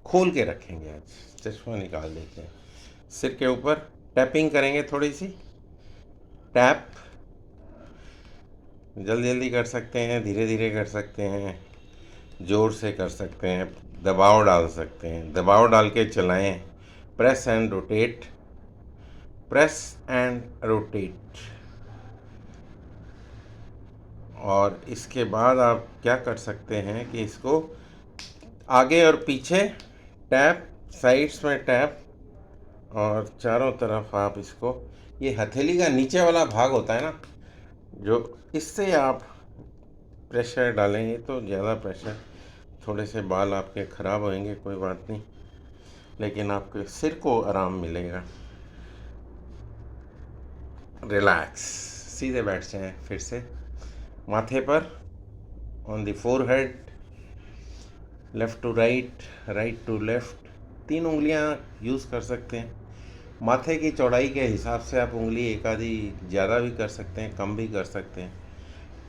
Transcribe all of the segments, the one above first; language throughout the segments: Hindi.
खोल के रखेंगे। आज चश्मा निकाल देते हैं। सिर के ऊपर टैपिंग करेंगे, थोड़ी सी टैप। जल्दी जल्दी कर सकते हैं, धीरे धीरे कर सकते हैं, ज़ोर से कर सकते हैं, दबाव डाल सकते हैं। दबाव डाल के चलाएं। Press and rotate, press and rotate. और इसके बाद आप क्या कर सकते हैं कि इसको आगे और पीछे टैप, साइड्स में टैप, और चारों तरफ आप इसको, ये हथेली का नीचे वाला भाग होता है ना, जो इससे आप प्रेशर डालेंगे तो ज़्यादा प्रेशर, थोड़े से बाल आपके ख़राब होंगे, कोई बात नहीं, लेकिन आपके सिर को आराम मिलेगा। रिलैक्स, सीधे बैठ जाएं। फिर से माथे पर, on the forehead, left to right, right to left, 3 उंगलियां यूज़ कर सकते हैं। माथे की चौड़ाई के हिसाब से आप उंगली एक आधी ज़्यादा भी कर सकते हैं, कम भी कर सकते हैं।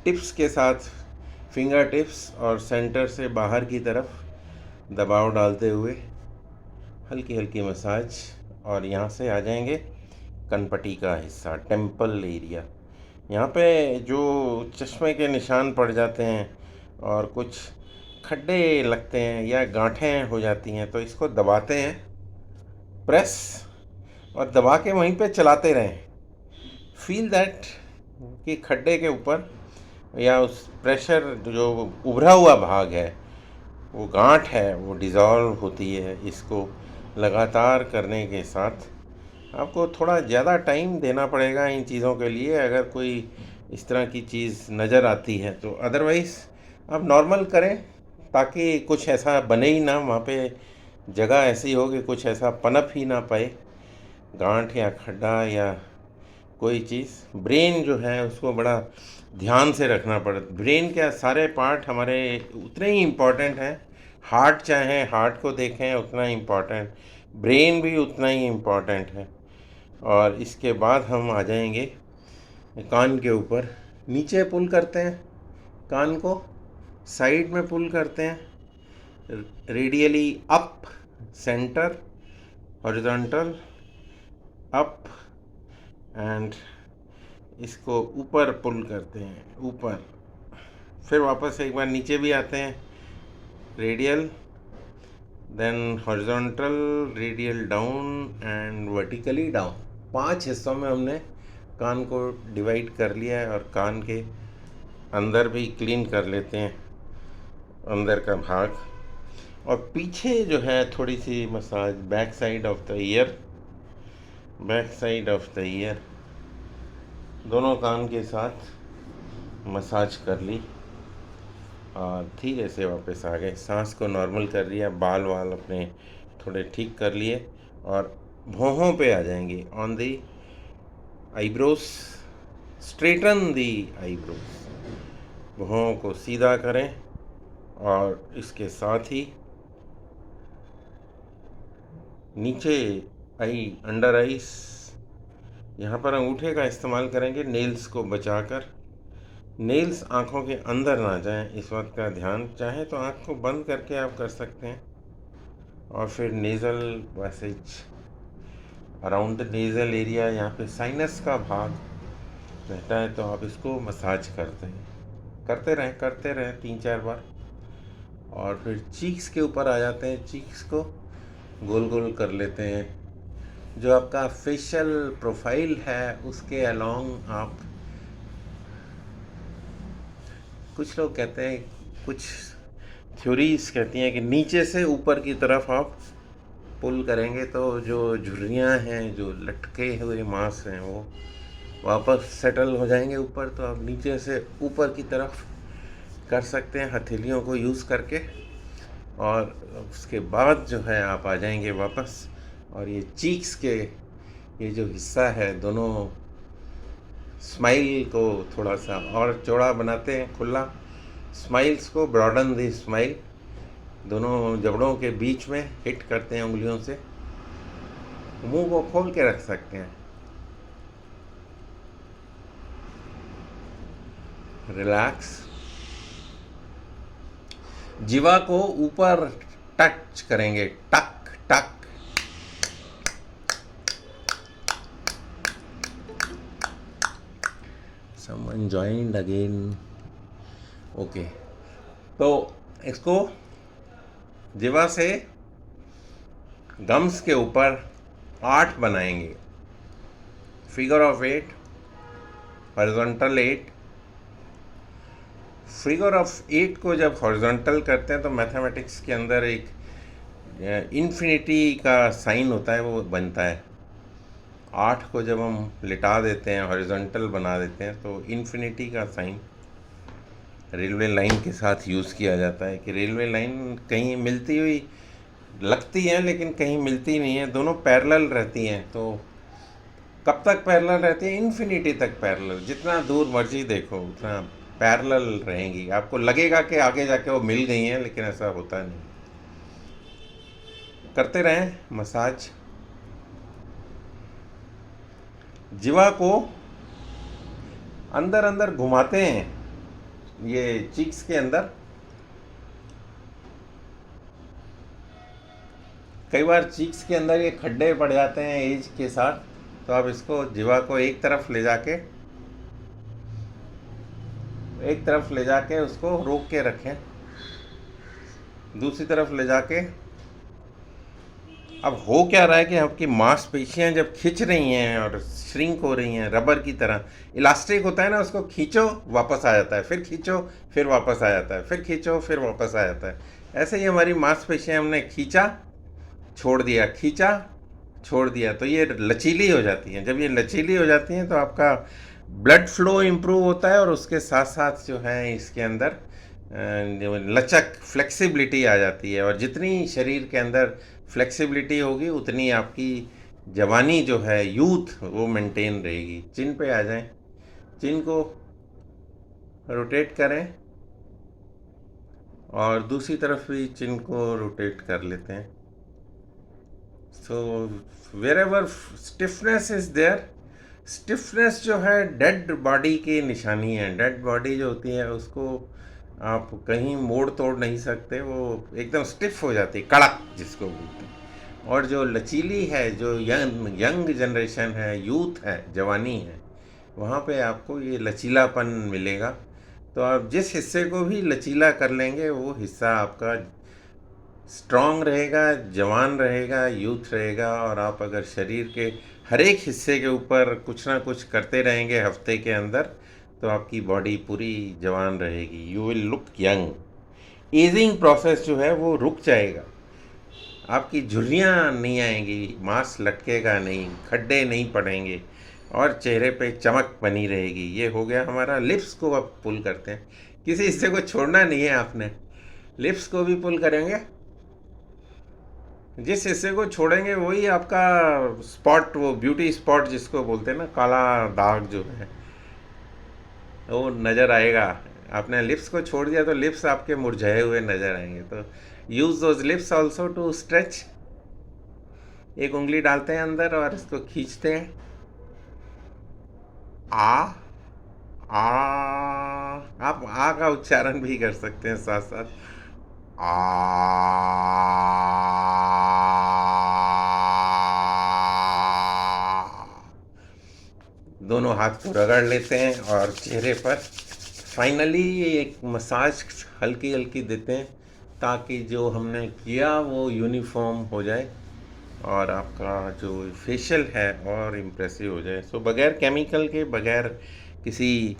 टिप्स के साथ फिंगर टिप्स और सेंटर से बाहर की तरफ दबाव डालते हुए हल्की हल्की मसाज। और यहाँ से आ जाएंगे कनपट्टी का हिस्सा, टेम्पल एरिया। यहाँ पे जो चश्मे के निशान पड़ जाते हैं और कुछ खड्डे लगते हैं या गांठें हो जाती हैं, तो इसको दबाते हैं, प्रेस, और दबा के वहीं पे चलाते रहें। फील दैट कि खड्डे के ऊपर या उस प्रेशर, जो उभरा हुआ भाग है, वो गांठ है, वो डिज़ोल्व होती है। इसको लगातार करने के साथ आपको थोड़ा ज़्यादा टाइम देना पड़ेगा इन चीज़ों के लिए, अगर कोई इस तरह की चीज़ नज़र आती है तो। अदरवाइज़ आप नॉर्मल करें, ताकि कुछ ऐसा बने ही ना वहाँ पे, जगह ऐसी हो कि कुछ ऐसा पनप ही ना पाए, गांठ या खड्डा या कोई चीज़। ब्रेन जो है उसको बड़ा ध्यान से रखना पड़ता। ब्रेन के सारे पार्ट हमारे उतने ही इम्पोर्टेंट हैं। हार्ट, चाहे हार्ट को देखें उतना ही इम्पोर्टेंट, ब्रेन भी उतना ही इम्पोर्टेंट है। और इसके बाद हम आ जाएंगे कान के ऊपर। नीचे पुल करते हैं कान को, साइड में पुल करते हैं, radially up, centre, horizontal, up, and इसको ऊपर पुल करते हैं, ऊपर। फिर वापस एक बार नीचे भी आते हैं, radial, then horizontal, radial down, and vertically down. 5 हिस्सों में हमने कान को डिवाइड कर लिया है। और कान के अंदर भी क्लीन कर लेते हैं, अंदर का भाग। और पीछे जो है थोड़ी सी massage, back side of the ear, back side of the ear, दोनों कान के साथ मसाज कर ली। और धीरे से वापस आ गए, सांस को नॉर्मल कर लिया, बाल वाल अपने थोड़े ठीक कर लिए। और भौहों पे आ जाएंगे, on the eyebrows, straighten the eyebrows. भौहों को सीधा करें। और इसके साथ ही नीचे आई, अंडर आइस, यहाँ पर अंगूठे का इस्तेमाल करेंगे नेल्स को बचाकर। नेल्स आँखों के अंदर ना जाएं, इस बात का ध्यान। चाहे तो आँख को बंद करके आप कर सकते हैं। और फिर nasal passage, around the nasal area, यहाँ पे साइनस का भाग रहता है, तो आप इसको मसाज करते रहें 3-4 बार। और फिर चीक्स के ऊपर आ जाते हैं, चीक्स को गोल गोल कर लेते हैं। जो आपका फेशियल प्रोफाइल है उसके अलोंग आप, कुछ लोग कहते हैं, कुछ थ्योरीज कहती हैं कि नीचे से ऊपर की तरफ आप पुल करेंगे तो जो झुर्रियाँ हैं, जो लटके हुए मांस हैं, वो वापस सेटल हो जाएंगे ऊपर। तो आप नीचे से ऊपर की तरफ कर सकते हैं हथेलियों को यूज़ करके। और उसके बाद जो है आप आ जाएंगे वापस। और ये चीक्स के ये जो हिस्सा है, दोनों स्माइल को थोड़ा सा और चौड़ा बनाते हैं, खुला। स्माइल्स को ब्रॉडन दी स्माइल, दोनों जबड़ों के बीच में हिट करते हैं उंगलियों से। मुंह को खोल के रख सकते हैं। रिलैक्स। जीवा को ऊपर टच करेंगे, टक टक। Someone joined again. ओके, तो इसको जिवा से गम्स के ऊपर 8 बनाएंगे, figure of 8, horizontal 8। Figure of 8 को जब हॉरिजॉन्टल करते हैं तो मैथमेटिक्स के अंदर एक इन्फिनिटी का साइन होता है, वो बनता है। 8 को जब हम लिटा देते हैं, हॉरिजॉन्टल बना देते हैं, तो इन्फिनिटी का साइन रेलवे लाइन के साथ यूज़ किया जाता है कि रेलवे लाइन कहीं मिलती हुई लगती है लेकिन कहीं मिलती नहीं है, दोनों पैरेलल रहती हैं। तो कब तक पैरेलल रहती है? इन्फिनिटी तक पैरेलल। जितना दूर मर्जी देखो उतना पैरेलल रहेंगी। आपको लगेगा कि आगे जाके वो मिल गई हैं, लेकिन ऐसा होता नहीं। करते रहें मसाज। जिवा को अंदर अंदर घुमाते हैं, ये चीक्स के अंदर। कई बार चीक्स के अंदर ये खड्डे पड़ जाते हैं एज के साथ, तो आप इसको जिवा को एक तरफ ले जाके उसको रोक के रखें, दूसरी तरफ ले जाके। अब हो क्या रहा है कि आपकी मांसपेशियां जब खिंच रही हैं और श्रिंक हो रही हैं, रबर की तरह, इलास्टिक होता है ना, उसको खींचो वापस आ जाता है, फिर खींचो फिर वापस आ जाता है, फिर खींचो फिर वापस आ जाता है। ऐसे ही हमारी मांसपेशियां हमने खींचा छोड़ दिया, खींचा छोड़ दिया, तो ये लचीली हो जाती हैं। जब ये लचीली हो जाती हैं तो आपका ब्लड फ्लो इम्प्रूव होता है और उसके साथ साथ जो है इसके अंदर लचक, फ्लेक्सिबिलिटी आ जाती है। और जितनी शरीर के अंदर फ्लेक्सिबिलिटी होगी उतनी आपकी जवानी जो है, यूथ, वो मेंटेन रहेगी। चिन पे आ जाएं, चिन को रोटेट करें और दूसरी तरफ भी चिन को रोटेट कर लेते हैं। So wherever stiffness is there, stiffness जो है डेड बॉडी की निशानी है। डेड बॉडी जो होती है उसको आप कहीं मोड़ तोड़ नहीं सकते, वो एकदम स्टिफ हो जाती है, कड़क जिसको बोलते हैं। और जो लचीली है, जो यंग जनरेशन है, यूथ है, जवानी है, वहाँ पे आपको ये लचीलापन मिलेगा। तो आप जिस हिस्से को भी लचीला कर लेंगे वो हिस्सा आपका स्ट्रॉन्ग रहेगा, जवान रहेगा, यूथ रहेगा। और आप अगर शरीर के हर एक हिस्से के ऊपर कुछ ना कुछ करते रहेंगे हफ्ते के अंदर, तो आपकी बॉडी पूरी जवान रहेगी। You will look young. Ageing process जो है वो रुक जाएगा, आपकी झुर्रियाँ नहीं आएंगी, मांस लटकेगा नहीं, खड्डे नहीं पड़ेंगे और चेहरे पे चमक बनी रहेगी। ये हो गया हमारा। लिप्स को अब पुल करते हैं, किसी हिस्से को छोड़ना नहीं है आपने, लिप्स को भी पुल करेंगे। जिस हिस्से को छोड़ेंगे वही आपका स्पॉट, वो ब्यूटी स्पॉट जिसको बोलते हैं ना, काला दाग जो है वो नज़र आएगा। आपने लिप्स को छोड़ दिया तो लिप्स आपके मुरझाए हुए नज़र आएंगे। तो use those lips also to stretch. एक उंगली डालते हैं अंदर और इसको खींचते हैं। आ आ आप आ का उच्चारण भी कर सकते हैं साथ साथ। आ दोनों हाथ को रगड़ लेते हैं और चेहरे पर फाइनली एक मसाज हल्की हल्की देते हैं, ताकि जो हमने किया वो यूनिफॉर्म हो जाए और आपका जो फेशियल है और इम्प्रेसिव हो जाए। सो बगैर केमिकल के, बगैर किसी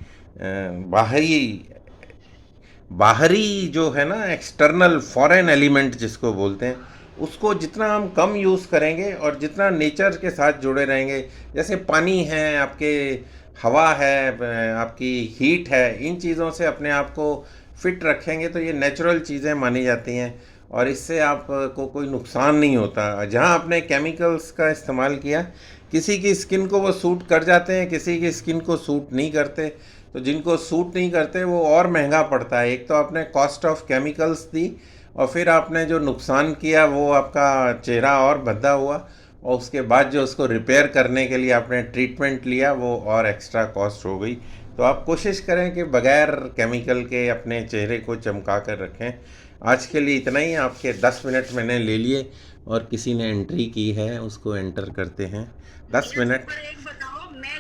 बाहरी जो है ना, एक्सटर्नल फॉरेन एलिमेंट जिसको बोलते हैं, उसको जितना हम कम यूज़ करेंगे और जितना नेचर के साथ जुड़े रहेंगे, जैसे पानी है आपके, हवा है आपकी, हीट है, इन चीज़ों से अपने आप को फिट रखेंगे तो ये नेचुरल चीज़ें मानी जाती हैं और इससे आपको कोई नुकसान नहीं होता। जहाँ आपने केमिकल्स का इस्तेमाल किया, किसी की स्किन को वो सूट कर जाते हैं, किसी की स्किन को सूट नहीं करते। तो जिनको सूट नहीं करते वो और महंगा पड़ता है। एक तो आपने कॉस्ट ऑफ केमिकल्स दी और फिर आपने जो नुकसान किया वो आपका चेहरा और भद्दा हुआ, और उसके बाद जो उसको रिपेयर करने के लिए आपने ट्रीटमेंट लिया वो और एक्स्ट्रा कॉस्ट हो गई। तो आप कोशिश करें कि बगैर केमिकल के अपने चेहरे को चमका कर रखें। आज के लिए इतना ही। आपके 10 मिनट मैंने ले लिए और किसी ने एंट्री की है, उसको एंटर करते हैं। 10 मिनट।